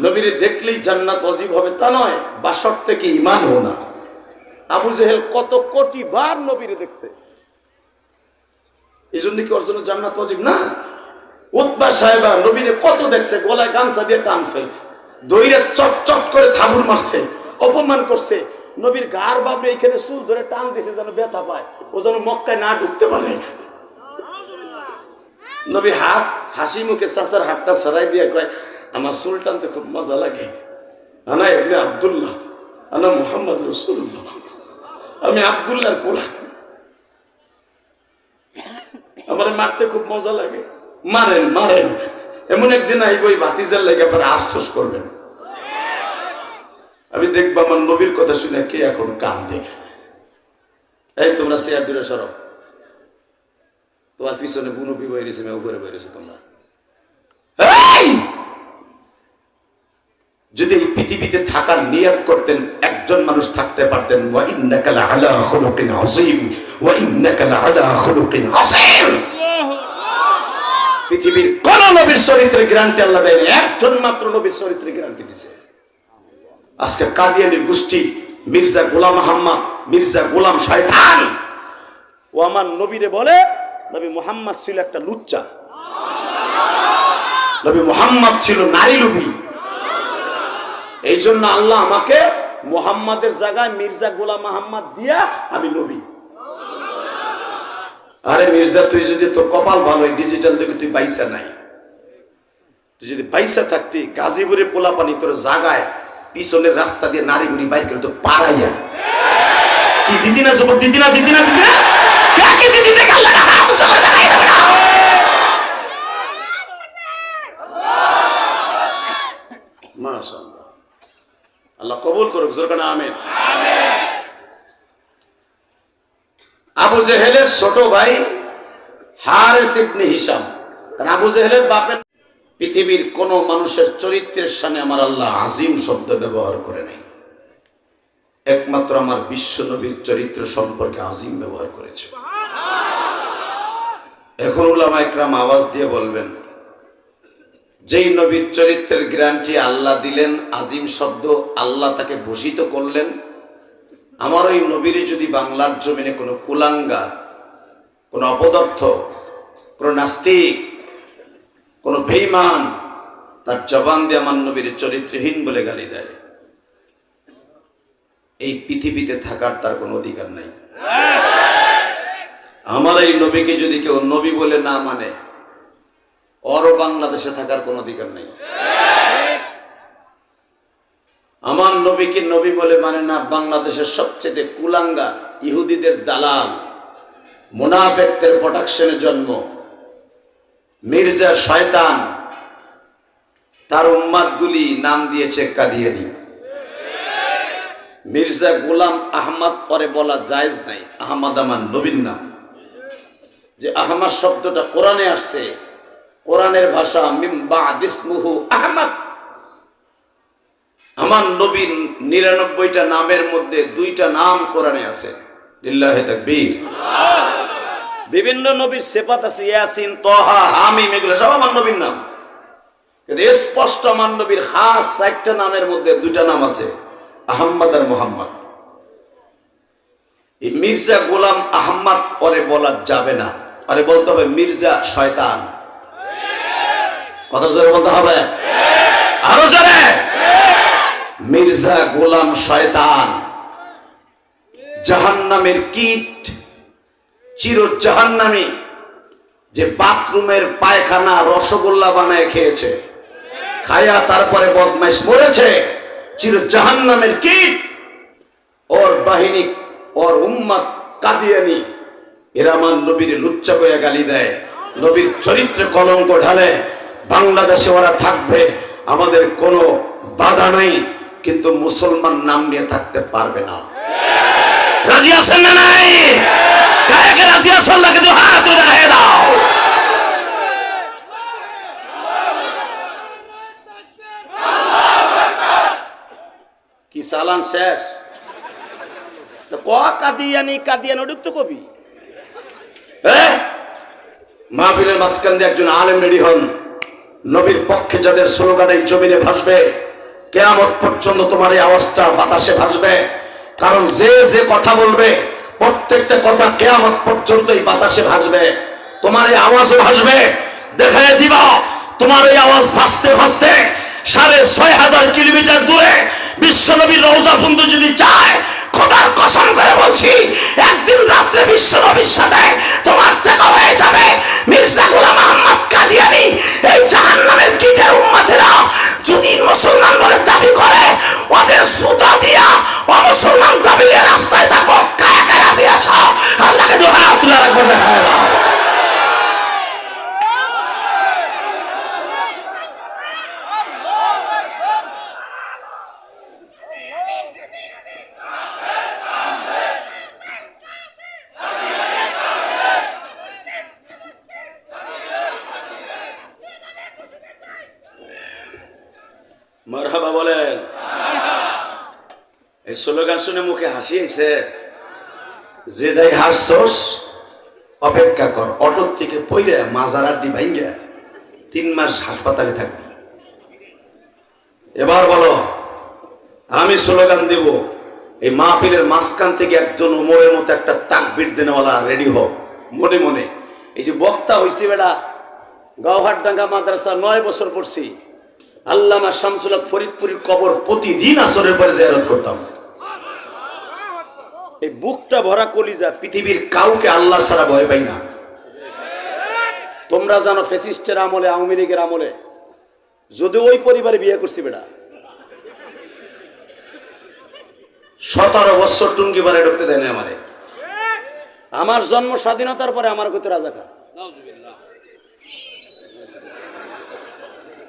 নবীরে দেখলেই জান্নাত ওয়াজিব হবে তা নয়, বাসর থেকে ঈমানও না। আবু জেহেল কত কোটি বার নবীরে দেখছে, এই জন্য কি ওর জন্য জান্নাত ওয়াজিব না? উতবা সাহেবা নবীরে কত দেখছে, গলায় গামছা দিয়ে টানছে, দইরে চট চট করে থাবুর মারছে, অপমান করছে, নবীর গার বাবরে এইখানে চুল ধরে টান দিছে যেন ব্যথা পায়, ও যেন মক্কায় না ঢুকতে পারে। নবী হাসি মুখে চাচার হাতটা সরাই দিয়ে কয়, আমার চুল টানতে খুব মজা লাগে, আনা ইবনে আব্দুল্লাহ, আনা মুহাম্মদ রাসূলুল্লাহ, আমি আব্দুল্লাহর পোলা, আমার মারতে খুব মজা লাগে, মারেন মারেন। এমন একদিন আইব ওই ভাতিজার লাগে আপনারা আফসোস করবেন। আমি দেখবো আমার নবীর কথা শুনে কে এখন কান্দে। এই তোমরা চেয়ার দূরে সরো, তোমার পিছনে বুনবি বইরেছে, উপরে বইরেছে তোমরা। যদি এই পৃথিবীতে থাকার নিয়ত করতেন, একজন মানুষ থাকতে পারতেন, ওয়া ইন্নাকা লাআলা খুলুকিন আযীম, ওয়া ইন্নাকা লাআলা খুলুকিন আযীম। পৃথিবীর কোন নবীর চরিত্রের গ্যারান্টি আল্লাহ দেয়নি, একজন মাত্র নবীর চরিত্রের গ্যারান্টি দিয়েছে। আজকে কাদিয়ানি গোষ্ঠী মির্জা গোলাম আহমদ, মির্জা গোলাম শয়তান, ও আমার নবীরে বলে নবী মুহাম্মদ ছিল একটা লুচ্চা, নবী মুহাম্মদ ছিল নারী লোভী। এই জন্য আল্লাহ আমাকে মুহাম্মাদের জায়গায় মির্জা গোলাম আহমদ দিয়া আমি নবী। আরে মির্জা, তুই যদি তোর কপাল ভালো, ডিজিটাল দেখে তুই বাইসা নাই, তুই যদি বাইসা থাকতি গাজীপুরে পোলা পানি তোর জায়গায় পিছনের রাস্তা দিয়ে নারী বুড়ি বাইক করে তো পারাইয়া কি দিদি না জবর দিদি না দিদি না দিদি না কাকে দিদি দেখা লাগা হাত সামনে দেখাই দেবে না। মাশাআল্লাহ, আল্লাহ কবুল করুক, জোরে কানা আমিন। আবু জেহেলের ছোট ভাই হারিস ইবনে হিশাম, আবু জেহেলের বাপের পৃথিবীর কোন মানুষের চরিত্রের সামনে আমার আল্লাহ আজিম শব্দ ব্যবহার করে নাই, একমাত্র আমার বিশ্ব নবীর চরিত্র সম্পর্কে আজিম ব্যবহার করেছে। এখন উলামা ইকরাম আওয়াজ দিয়ে বলবেন, যেই নবীর চরিত্রের গ্যারান্টি আল্লাহ দিলেন, আজিম শব্দ আল্লাহ তাকে ভূষিত করলেন, আমার ওই নবীর যদি বাংলার জমিনে কোনো কুলাঙ্গার, কোনো অপদার্থ, কোনো নাস্তিক, কোন বেঈমান তার জবান দিয়ে আমার নবীর চরিত্রহীন বলে গালি দেয়, এই পৃথিবীতে থাকার তার কোনো অধিকার নাই। আমার এই নবীকে যদি কেউ নবী বলে না মানে, ওরও বাংলাদেশে থাকার কোনো অধিকার নেই। আমার নবীকে নবী বলে মানে না বাংলাদেশের সবচেয়ে কুলাঙ্গা, ইহুদিদের দালাল, মুনাফিকদের প্রোটেকশনের জন্ম মির্জা শয়তান, তার উম্মাদগুলি নাম দিয়েছে কাদিয়ানি। মির্জা গোলাম আহমদ পরে বলা জায়েজ নাই, আহমদ আমার নবীর নাম। যে আহমদ শব্দটা কোরআনে আসছে, কোরআনের ভাষা মিন বা'দ ইসমুহু আহমদ। আমার নবীর ৯৯টা নামের মধ্যে ২টা নাম কোরআনে আছে, লিল্লাহি তাকবীর। বিভিন্ন নবীর সিফাত আছে, ইয়াসিন, তাহা, হামিম, এগুলো সব আমার নবীর নাম, কিন্তু স্পষ্ট আমার নবীর খাস ৪টা নামের মধ্যে ২টা নাম আছে, আহমদ আর মুহাম্মদ। এই মির্জা গোলাম আহমদ পরে বলা যাবে না, আরে বলতে হবে মির্জা শয়তান। কথা জোরে বলতে হবে, আরো জোরে, মির্জা গোলাম শয়তান, জাহান্নামের কীট, চির জাহান্নামী, যে বাথরুমের পায়খানা রসগোল্লা বানায় খেয়েছে, খায়া তারপরে বদমাইশ মরেছে, চির জাহান্নামের কীট। ওর বাহিনী, ওর উম্মত কাদিয়ানি, এরা আমার নবীর লুচ্চা কইয়া গালি দেয়, নবীর চরিত্রে কলঙ্ক ঢালে। বাংলাদেশে ওরা থাকবে, আমাদের কোনো বাধা নাই, কিন্তু মুসলমান নাম নিয়ে থাকতে পারবে না। রাজি আছেন না নাই? কাকে রাজি আছেন? লাগে তো হাত উঠায় দাও। কি চালান শেষ? তো ক কাদিয়ানি কাদিয়ানি ওটা তো কবি। মাহফিলের মাঝখান দিয়ে একজন আলেম রেডি হন, নবীর পক্ষে যাদের স্লোগান এই জমিনে ভাসবে, কিয়ামত পর্যন্ত তোমার এই আওয়াজটা বাতাসে ভাসবে। কারণ যে যে কথা বলবে প্রত্যেকটা কথা কিয়ামত পর্যন্ত এই বাতাসে ভাসবে, তোমার এই আওয়াজও ভাসবে। দেখায় দিবা তোমার এই আওয়াজ ভাসতে ভাসতে ৬৫০০ কিলোমিটার দূরে বিশ্বনবীর রওজা পর্যন্ত যদি চায়, খোদার কসম করে বলছি, একদিন রাত্রে বিশ্বনবীর সাথে তোমার দেখা হয়ে যাবে। মির্জা গোলাম আহমদ কাদিয়ানী এই জাহান্নামের কীটের উম্মতেরা যদি মুসলমান বলে দাবি করে, ওদের সুতা দিয়া অমুসলমান দাবিলে রাস্তায় থাকবো। কায়া কায়া রাজি আছো? আল্লাহকে দোয়া তুলে রাখবো না। মারহাবা বলেন। এই স্লোগান শুনে মুখে হাসি আইছে। যেটাই হাসছস অপেক্ষা কর, অটোর থেকে পইরে মাজার আড্ডি ভাঙ্গা ৩ মাস হাসপাতালে থাকবি। এবার বলো, আমি স্লোগান দেব, এই মাহফিলের মাঝখান থেকে একজন ওমরের মতো একটা তাকবীর দেনেওয়ালা রেডি হোক মনে মনে। এই যে বক্তা হইছি বেড়া, গাওহাটডাঙ্গা মাদ্রাসা ৯ বছর পড়ছি। আল্লামা শামসুল হক ফরিদপুরের কবর প্রতিদিন আসরের পরে জিয়ারত করতাম। এই বুকটা ভরা কলিজা, পৃথিবীর কাউকে আল্লাহ ছাড়া ভয় পাই না। তোমরা জানো ফ্যাসিস্টের আমলে, আওয়ামী লীগের আমলে যদি ওই পরিবারে বিয়ে করছি বেড়া, ১৭ বছর টুঙ্গি বারে ঢুকতে দেয় না আমারে। আমার জন্ম স্বাধীনতার পরে আমার কত রাজাকার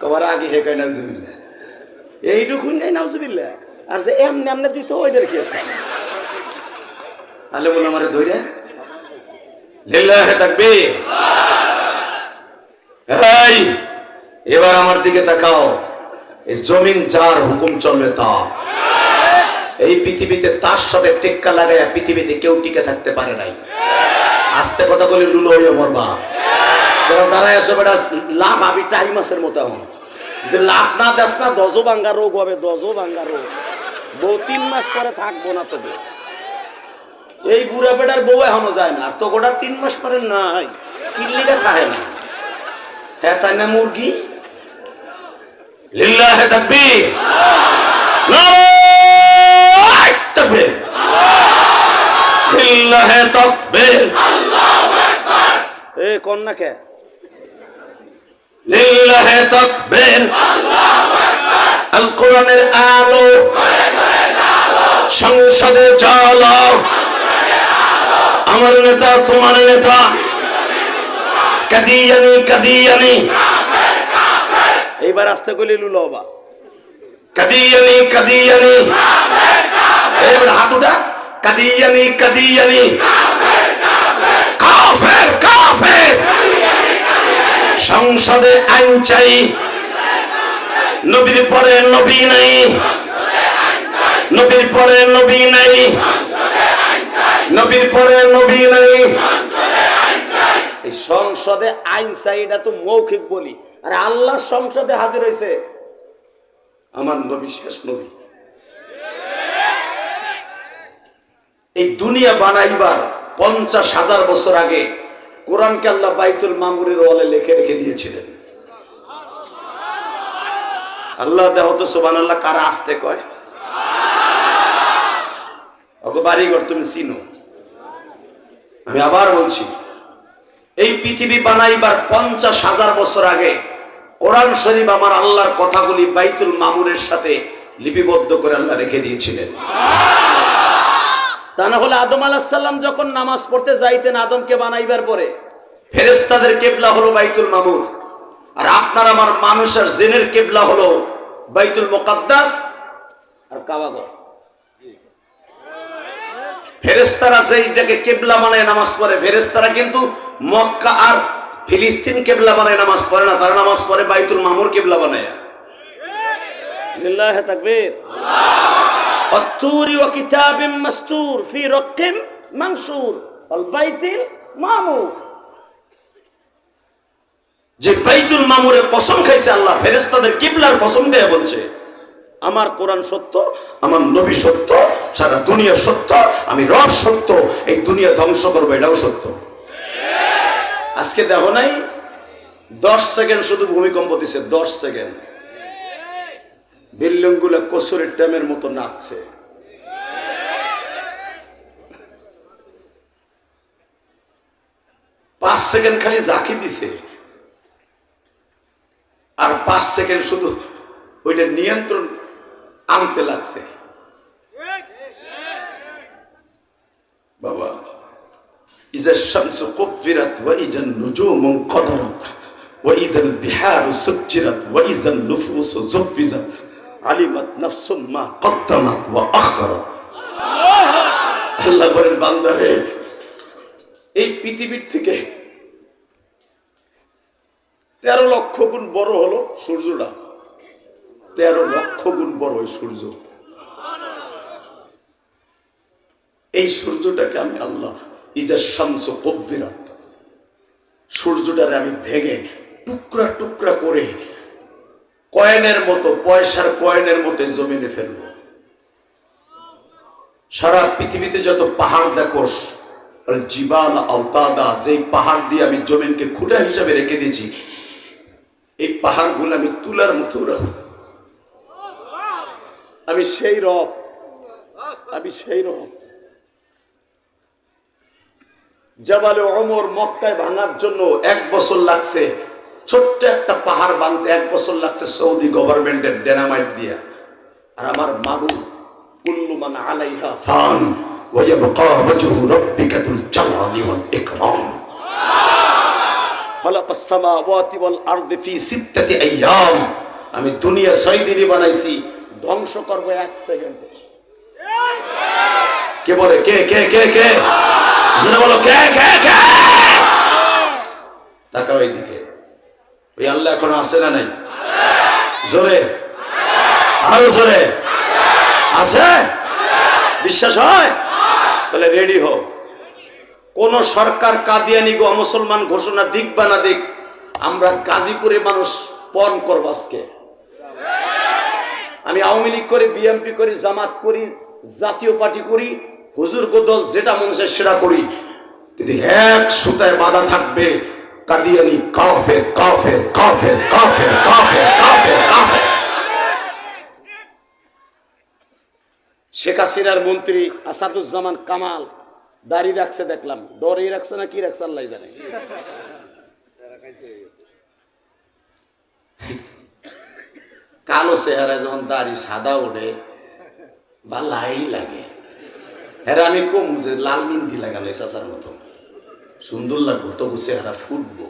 কবার আগে হে কয় নাউজুবিল্লাহ, এইটুকুন নাই নাউজুবিল্লাহ। আর যে এমনি এমনি দিত ওইদের কি আলে বলে আমারে ধরে লিল্লাহি তাকবীর। এই এবার আমার দিকে তাকাও, এই জমিন যার হুকুম চলবে তা। এই পৃথিবীতে তার সাথে টেক্কা লাগাইয়া পৃথিবীতে কেউ টিকে থাকতে পারে নাই। আস্তে কথা বলে লুলো হয়ে মরবা। তোরা দাঁড়ায় আসো বেটা, লাভ আমি টাইম মাসের মতো হন। যদি লাভ না দেস না দজো ভাঙ্গা রোগ হবে, দজো ভাঙ্গা রোগ। বউ ৩ মাস পরে থাকবো না তোদের। এই বুড়া বেটার বউ এখনো যায় না, আর তো গোটা 3 মাস পরে নাই কিল্লিটা খায় না। হ্যাঁ তাই না মুরগি? লিল্লাহি তাকবীর, নারায়ে তাকবীর, লিল্লাহি তাকবীর, আল্লাহু আকবার। এ কোন না কে? লিল্লাহি তাকবীর, আল্লাহু আকবার। আল কোরআনের আলো সংসদে জ্বালো, আমার নেতা তোমার নেতা কাদিয়ানি কাদিয়ানি। এইবার আস্তে কইলে লুলবা কাদিয়ানি কাদিয়ানি। এইবার হাতুটা কাদিয়ানি কাদিয়ানি, কাফের কাফের। সংসদে আইন চাই, নবীর পরে নবী নাই, নবীর পরে নবী নাই, নবীর পরে নবী নাই। এই সংসদে আইন চাই, এটা তো মৌখিক বলি। আর আল্লাহর সংসদে হাজির হয়েছে আমার নবী, শেষ নবী। এই দুনিয়া বানাইবার ৫০,০০০ বছর আগে কোরআনকে আল্লাহ বাইতুল মামুরের ওয়ালে লিখে রেখে দিয়েছিলেন। আল্লাহ দেহ তো সুবহানাল্লাহ কারা আসতে কয়? ওকে বাড়িঘর তুমি চিনো। আমি আবার বলছি, এই পৃথিবী বানাইবার ৫০,০০০ বছর আগে কোরআন শরীফ আমার আল্লাহর কথাগুলি বাইতুল মামুরের সাথে লিপিবদ্ধ করে আল্লাহ রেখে দিয়েছিলেন। তা না হলে আদম আলাইহিস সালাম যখন নামাজ পড়তে যাইতেন আদমকে বানাইবার পরে, ফেরেশতাদের কিবলা হলো বাইতুল মামুর, আর আপনার আমার মানুষের জিনের কিবলা হলো বাইতুল মুকাদ্দাস আর কাবাগর। ফেরেশতারা যেইটাকে কিবলা বানায় নামাজ পড়ে, ফেরেশতারা কিন্তু মক্কা আর ফিলিস্তিন কিবলা বানায় নামাজ পড়ে না, তারা নামাজ পড়ে বাইতুল মামুর কিবলা বানায়। লিল্লাহি তাকবীর, আত-তুরি ওয়া কিতাবিম মাসতুর ফি রাক্কিম মানসুর ওয়াল বাইতিল মামুর। যে বাইতুল মামুরের কসম খাইছে আল্লাহ, ফেরেশতাদের কিবলার কসম দিয়ে বলছে আমার কোরআন সত্য, আমার নবী সত্য, সারা দুনিয়া সত্য, আমি রব সত্য, এই দুনিয়া ধ্বংস করবো এটাও সত্য। আজকে দেখো নাই 10 সেকেন্ড শুধু ভূমিকম্প দিছে, 10 সেকেন্ড বিল্ডিং গুলো কসুরের ট্যামের মতো নাচছে। 5 সেকেন্ড খালি ঝাঁকি দিছে, আর 5 সেকেন্ড শুধু ওইটা নিয়ন্ত্রণ আনতে লাগছে। বাবা, ইজা শামসু কুফিরাত ওয়া ইজা নুজুমু কদরাত ওয়া ইদাল বিহারু সুজ্জিরাত ওয়া ইজা নুফুসু জুফিজাত আলিমাত নাফসুম মা কদ্দামাত ওয়া আখরাত। আল্লাহ বলেন বান্দারে, এই পৃথিবীর থেকে 13 লক্ষ গুণ বড় হলো সূর্যটা, 13 লক্ষ গুণ বড় ওই সূর্য। এই সূর্যটাকে আমি আল্লাহ ইজা শামসু কুফিরাত, সূর্যটারে আমি ভেঙে টুকরা টুকরা করে কয়েনের মতো, পয়সার কয়েনের মতো জমিনে ফেলবো। সারা পৃথিবীতে যত পাহাড় দেখোস, জিবাল আওতাদা, যেই পাহাড় দিয়ে আমি জমিনকে খুঁটা হিসাবে রেখে দিয়েছি, এই পাহাড়গুলো আমি তুলার মতো রাখব। আমি সেই রব, আমি সেই রব। জাবালে ওমর মক্কায় ভাঙার জন্য 1 বছর লাগছে, ছোট্ট একটা পাহাড় ভাঙতে 1 বছর লাগছে সৌদি গভর্নমেন্টের ডায়নামাইট দিয়া। আর আমার মাবুদ কুল্লু মান আলাইহা ফান ওয়া ইয়াবকা ওয়াজহু রাব্বিকা যুল জালালি ওয়াল ইকরাম খালাকাস সামাওয়াতি ওয়াল আরদি ফি 6 আইয়াম। আমি দুনিয়া 6 দিনে বানাইছি, ধ্বংস করব 1 সেকেন্ডে। কে বলে? কে কে কে কে? জোরে বলো, কে কে কে? তাকাও এইদিকে, ওই আল্লাহ এখন আছে না নাই? জোরে, আরো জোরে। আছে? বিশ্বাস হয়? তাহলে রেডি হও। কোন সরকার কাদিয়ানি গো মুসলমান ঘোষণা দিক বা না দিক, আমরা গাজীপুরে মানুষ পণ করব আজকে। আমি আওয়ামী লীগ করি, বিএনপি করি, জামাত করি, জাতীয় পার্টি করি, হুজুর গোদল, যেটা মনে চায় সেটা করি, কিন্তু এক সুতায় বাধা থাকবে, কাদিয়ানি কাফের কাফের কাফের কাফের কাফের কাফের কাফের। শেখ হাসিনার মন্ত্রী আসাদুজ্জামান কামাল দাড়ি রাখছে, দেখলাম। ডরে রাখছে না কি রাখছে আল্লাহ জানে। কালো চেহারা যখন দাড়ি সাদা ওঠে ভালাই লাগে। হ্যাঁ, আমি কম যে লাল মিন্দি লাগানো চাচার মতো সুন্দর লাগবো, তবু চেহারা ফুটবো।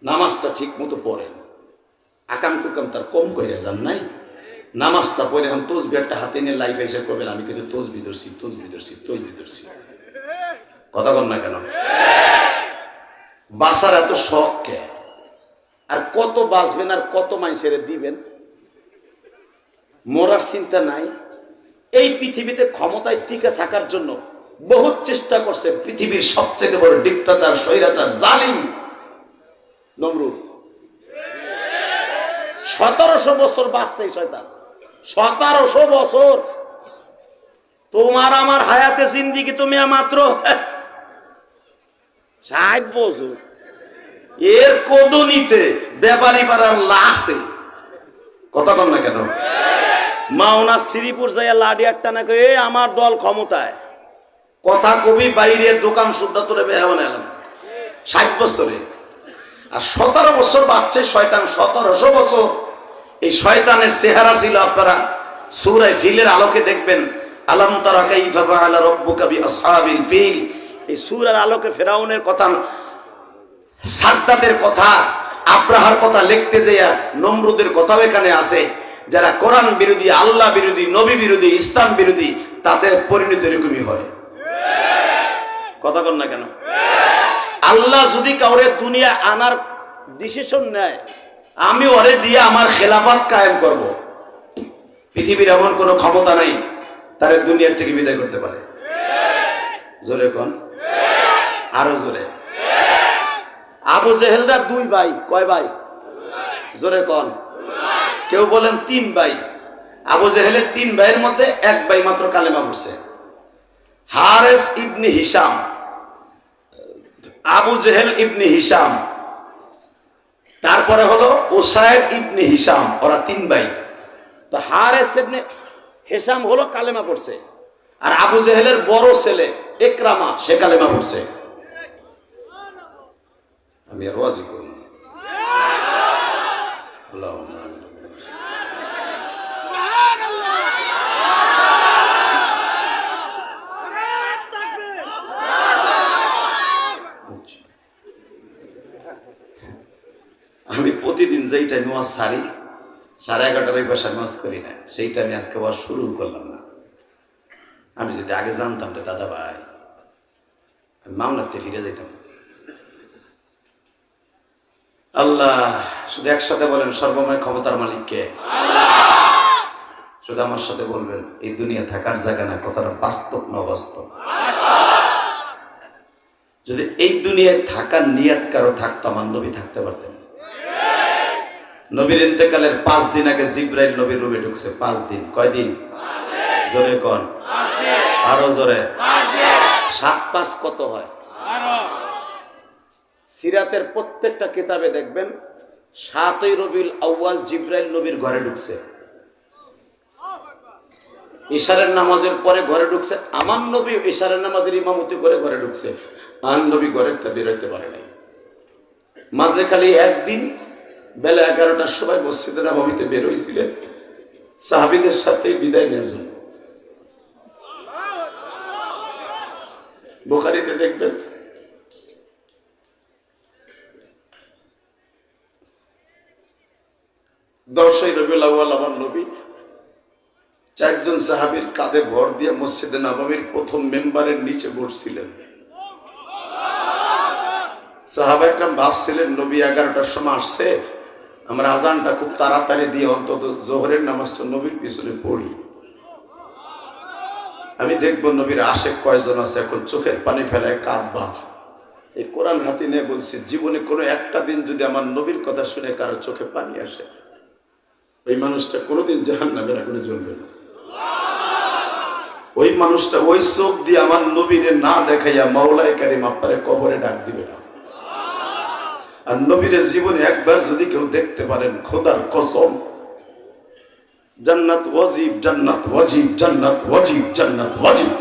নামাজটা ঠিক মতো পড়েন, আকাম কুকাম তার কম করে যান নাই। নামাজটা পড়ে এখন তসবি একটা হাতে নিয়ে লাইফ এসে করবেন, আমি কিন্তু তসবি ধরছি তসবি ধরছি তসবি ধরছি। কথা বল না কেন? বাসার এত শখ কে? আর কত বাঁচবেন আর কত মানুষের দিবেন? মরার চিন্তা নাই। এই পৃথিবীতে ক্ষমতায় টিকে থাকার জন্য বহুত চেষ্টা করছে পৃথিবীর সবচেয়ে বড় ডিক্টেটর, স্বৈরাচার, জালিম নমরুদ। 1700 বছর বাঁচছে এই শয়তান, 1700 বছর। তোমার আমার হায়াতে জিন্দিগি তুমি মাত্র 60 বছর। এর কদনিতে ব্যাপারী পাড়ার লাশে। কথা বল না কেন? মাওনা শ্রীপুর যাইয়া লাডি একটা না কে আমার দল ক্ষমতায়, কথা কবি বাইরে দোকান সুদ্ধা তোরে বেহা বানালাম 60 বছরে। আর 17 বছর বাচ্চা শয়তান, 1700 বছর। এই শয়তানের চেহারা ছিল আপনারা সূরা ফিলের আলোকে দেখবেন। আলাম তারা কাইফা ফাআলা রাব্বুকা বিআসহাবিল ফিল। এই সূরার আলোকে ফেরাউনের কথা, সাদ্দাতের কথা, আব্রাহার কথা লিখতে যাইয়া নমরুদের কথাও এখানে আছে। যারা কোরআন বিরোধী, আল্লাহ বিরোধী, নবী বিরোধী, ইসলাম বিরোধী, তাদের পরিণতি এরকমই হয়। কথা বল না কেন? আল্লাহ যদি কাউরে দুনিয়া আনার ডিসিশন নেয়, আমি ওরে দিয়ে আমার খেলাফত কায়েম করব। পৃথিবীর এমন কোন ক্ষমতা নাই তারে দুনিয়ার থেকে বিদায় করতে পারে। জোরে কোন, আরো জোরে, আবু জেহেলরা দুই ভাই, কয় ভাই? জোরে কন। কেউ বলেন তিন ভাই। আবু জেহেলের তিন ভাইয়ের মধ্যে এক ভাই মাত্র কালেমা পড়ছে, হারেস ইবনে হিশাম, আবু জেহেল ইবনে হিশাম, তারপরে হলো উসাইর ইবনে হিশাম, ওরা তিন ভাই। তো হারেস ইবনে হিশাম হলো কালেমা পড়ছে, আর আবু জেহেলের বড় ছেলে ইকরামা সে কালেমা পড়ছে। আমি আর ওয়াজি করব না। আল্লাহুম্মা আমি প্রতিদিন যেই টাইমে ওয়াজ সারি 11:30 ওই পাশে ওয়াজ করি না, সেই টাইমে আজকে ওয়াজ শুরু করলাম না। আমি যদি আগে জানতাম রে দাদা ভাই, আমি মামলাতে ফিরে যেতাম। আল্লাহ, শুধু একসাথে বলেন সর্বময় ক্ষমতার মালিক কে? শুধু আমার সাথে বলবেন এই দুনিয়া থাকার জায়গা না, কথাটা বাস্তব না অবাস্তব? যদি এই দুনিয়ায় থাকার নিয়ত কারো থাকতো, আমার নবী থাকতে পারতেন। নবীর ইন্তেকালের 5 দিন আগে জিবরাইল নবীর রুমে ঢুকছে। 5 দিন। কয়দিন? জোরে কোন, আরো জোরে। 7 5 কত হয়? সিরাতের প্রত্যেকটা কিতাবে দেখবেন 7ই রবিউল আউয়াল জিবরাইল নবীর ঘরে ঢুকছে, ইশারের নামাজের পরে ঘরে ঢুকছে। আমার নবী ইশারের নামাজের ইমামতি করে ঘরে ঢুকছে, আর নবী ঘরে বের হইতে পারে নাই। মাঝে খালি একদিন বেলা 11টার সময় মসজিদে নববীতে বের হয়েছিলেন সাহাবীদের সাথে বিদায় নেওয়ার জন্য। বুখারীতে দেখবেন দশই রবিউল আউয়াল আমার নবী 4 জন সাহাবীর কাঁধে ভর দিয়ে মসজিদে নববীর প্রথম মেম্বারের নিচে বসছিলেন। সাহাবা একরাম ভাবছিলেন নবী 11টার সময় আসছে, আমরা আজানটা খুব তাড়াতাড়ি দিয়ে অন্তত জোহরের নামাজটা নবীর পিছনে পড়ি, আমি দেখবো নবীর আশেক কয়জন আছে। এখন চোখের পানি ফেলায় কাঁদবা। এই কোরআন হাতে নিয়ে বলছি, জীবনে কোনো একটা দিন যদি আমার নবীর কথা শুনে কারো চোখে পানি আসে, ওই মানুষটা কোনোদিন জাহান্নামের আগুনে জ্বলবে না। ওই মানুষটা ওই চোখ দিয়ে আমার নবীরে না দেখাইয়া মাওলায়ে কারীম আপনারে কবরে ডাক দিবে না। আর নবীরে জীবনে একবার যদি কেউ দেখতে পারেন, খোদার কসম, জান্নাত ওয়াজিব, জান্নাত ওয়াজিব, জান্নাত ওয়াজিব, জান্নাত ওয়াজিব।